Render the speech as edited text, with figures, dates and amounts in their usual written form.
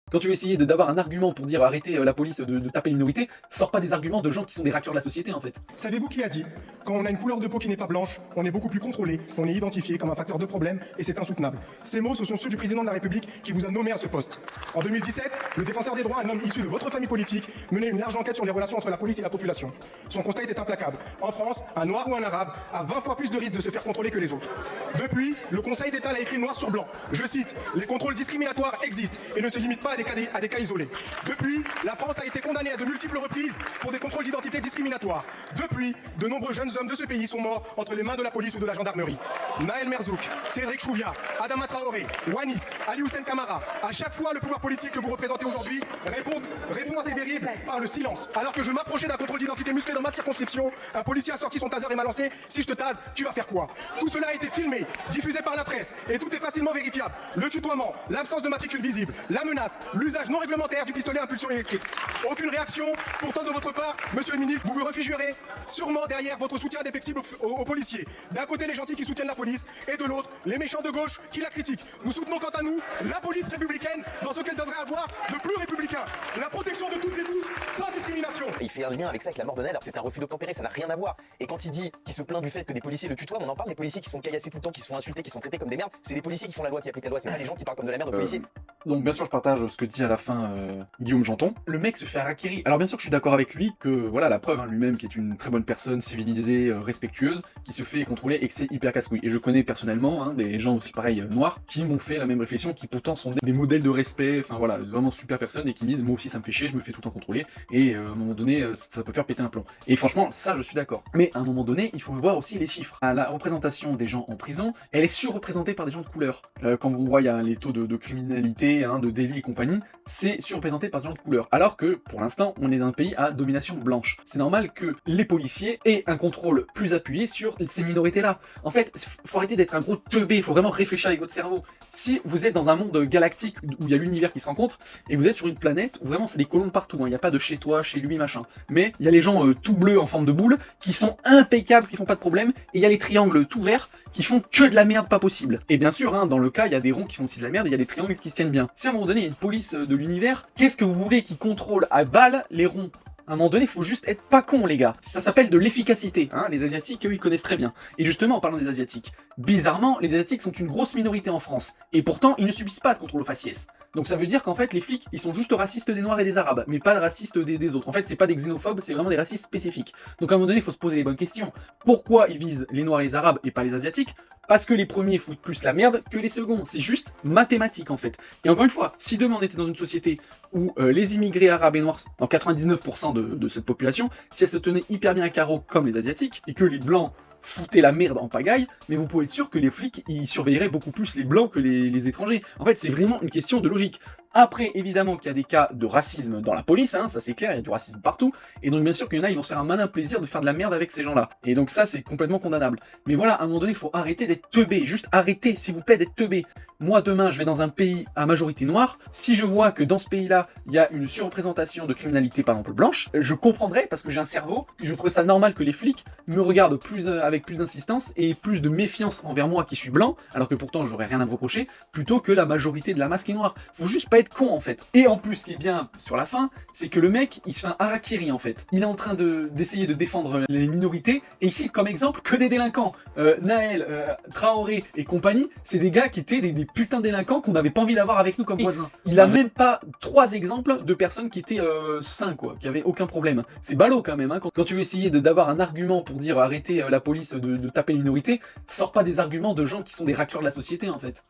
Quand tu veux essayer d'avoir un argument pour dire arrêtez la police de taper les minorités, sors pas des arguments de gens qui sont des racleurs de la société en fait. Savez-vous qui a dit: quand on a une couleur de peau qui n'est pas blanche, on est beaucoup plus contrôlé, on est identifié comme un facteur de problème et c'est insoutenable. Ces mots, ce sont ceux du président de la République qui vous a nommé à ce poste. En 2017, le défenseur des droits, un homme issu de votre famille politique, menait une large enquête sur les relations entre la police et la population. Son constat était implacable. En France, un noir ou un arabe a 20 fois plus de risques de se faire contrôler que les autres. Depuis, le Conseil d'État l'a écrit noir sur blanc. Je cite: les contrôles discriminatoires existent et ne se limitent pas à des cas isolés. Depuis, la France a été condamnée à de multiples reprises pour des contrôles d'identité discriminatoires. Depuis, de nombreux jeunes hommes de ce pays sont morts entre les mains de la police ou de la gendarmerie. Naël Merzouk, Cédric Chouviat, Adama Traoré, Wanis, Ali Houssen Kamara. À chaque fois, le pouvoir politique que vous représentez aujourd'hui répond à ces dérives par le silence. Alors que je m'approchais d'un contrôle d'identité musclé dans ma circonscription, un policier a sorti son taser et m'a lancé: si je te tase, tu vas faire quoi? Tout cela a été filmé, diffusé par la presse, et tout est facilement vérifiable. Le tutoiement, l'absence de matricule visible, la menace, l'usage non réglementaire du pistolet à impulsion électrique. Aucune réaction, pourtant de votre part, monsieur le ministre, vous vous réfugierez sûrement derrière votre soutien d'effectifs aux policiers. D'un côté les gentils qui soutiennent la police, et de l'autre les méchants de gauche qui la critiquent. Nous soutenons quant à nous la police républicaine dans ce qu'elle devrait avoir de plus républicain. La protection de toutes et tous, sans discrimination. Il fait un lien avec ça, avec la mort de Naël, alors c'est un refus d'obtempérer, ça n'a rien à voir. Et quand il dit qu'il se plaint du fait que des policiers le tutoient, on en parle des policiers qui sont caillassés tout le temps, qui se font insulter, qui sont traités comme des merdes, c'est les policiers qui font la loi, qui appliquent la loi, c'est pas les gens qui parlent comme de la merde aux policiers. Donc bien sûr je partage ce que dit à la fin Guillaume Janton. Le mec se fait harakiri. Alors bien sûr que je suis d'accord avec lui que voilà la preuve, hein, lui-même qui est une très bonne personne, civilisée, respectueuse, qui se fait contrôler et que c'est hyper casse-couille. Et je connais personnellement des gens aussi pareil noirs qui m'ont fait la même réflexion, qui pourtant sont des modèles de respect, enfin voilà, vraiment super personnes et qui me disent moi aussi ça me fait chier, je me fais tout le temps contrôler et à un moment donné ça peut faire péter un plomb. Et franchement ça je suis d'accord. Mais à un moment donné il faut voir aussi les chiffres. La représentation des gens en prison, elle est surreprésentée par des gens de couleur. Quand on voit il y a les taux de criminalité, hein, de délit et compagnie, c'est surreprésenté par des gens de couleur. Alors que pour l'instant on est dans un pays à domination blanche. C'est normal que les policiers aient un contrôle plus appuyé sur ces minorités-là. En fait, faut arrêter d'être un gros teubé, il faut vraiment réfléchir avec votre cerveau. Si vous êtes dans un monde galactique où il y a l'univers qui se rencontre, et vous êtes sur une planète où vraiment c'est des colons partout, il n'y a pas de chez toi, chez lui, machin. Mais il y a les gens tout bleus en forme de boule, qui sont impeccables, qui font pas de problème, et il y a les triangles tout verts, qui font que de la merde pas possible. Et bien sûr, hein, dans le cas, il y a des ronds qui font aussi de la merde, et il y a des triangles qui se tiennent bien. Si à un moment donné, il y a une police de l'univers, qu'est-ce que vous voulez qui contrôle à balle les ronds? À un moment donné, il faut juste être pas con, les gars. Ça s'appelle de l'efficacité, hein. Les Asiatiques, eux, ils connaissent très bien. Et justement, en parlant des Asiatiques, bizarrement, les Asiatiques sont une grosse minorité en France. Et pourtant, ils ne subissent pas de contrôle au faciès. Donc ça veut dire qu'en fait, les flics, ils sont juste racistes des Noirs et des Arabes, mais pas racistes des autres. En fait, c'est pas des xénophobes, c'est vraiment des racistes spécifiques. Donc à un moment donné, il faut se poser les bonnes questions. Pourquoi ils visent les Noirs et les Arabes et pas les Asiatiques? Parce que les premiers foutent plus la merde que les seconds. C'est juste mathématique, en fait. Et encore une fois, si demain on était dans une société où les immigrés arabes et noirs, en 99% de cette population, si elle se tenait hyper bien à carreau comme les Asiatiques, et que les Blancs foutaient la merde en pagaille, mais vous pouvez être sûr que les flics, ils surveilleraient beaucoup plus les Blancs que les étrangers. En fait, c'est vraiment une question de logique. Après, évidemment qu'il y a des cas de racisme dans la police, hein, ça c'est clair, il y a du racisme partout, et donc bien sûr qu'il y en a, ils vont se faire un malin plaisir de faire de la merde avec ces gens-là. Et donc ça, c'est complètement condamnable. Mais voilà, à un moment donné, il faut arrêter d'être teubé, juste arrêtez, s'il vous plaît, d'être teubé. Moi, demain, je vais dans un pays à majorité noire, si je vois que dans ce pays-là, il y a une surreprésentation de criminalité, par exemple, blanche, je comprendrais, parce que j'ai un cerveau, et je trouverais ça normal que les flics me regardent plus, avec plus d'insistance et plus de méfiance envers moi qui suis blanc, alors que pourtant, j'aurais rien à me reprocher, plutôt que la majorité de la masse qui est noire. Faut juste pas être con, en fait. Et en plus, ce qui est bien sur la fin, c'est que le mec, il se fait un harakiri, en fait. Il est en train d'essayer de défendre les minorités, et il cite comme exemple que des délinquants. Naël, Traoré et compagnie, c'est des gars qui étaient des putains de délinquants qu'on n'avait pas envie d'avoir avec nous comme voisins. Il a même pas 3 exemples de personnes qui étaient sains, quoi, qui avaient aucun problème. C'est ballot quand même, hein, quand tu veux essayer d'avoir un argument pour dire arrêtez la police de taper les minorités, sors pas des arguments de gens qui sont des racleurs de la société, en fait.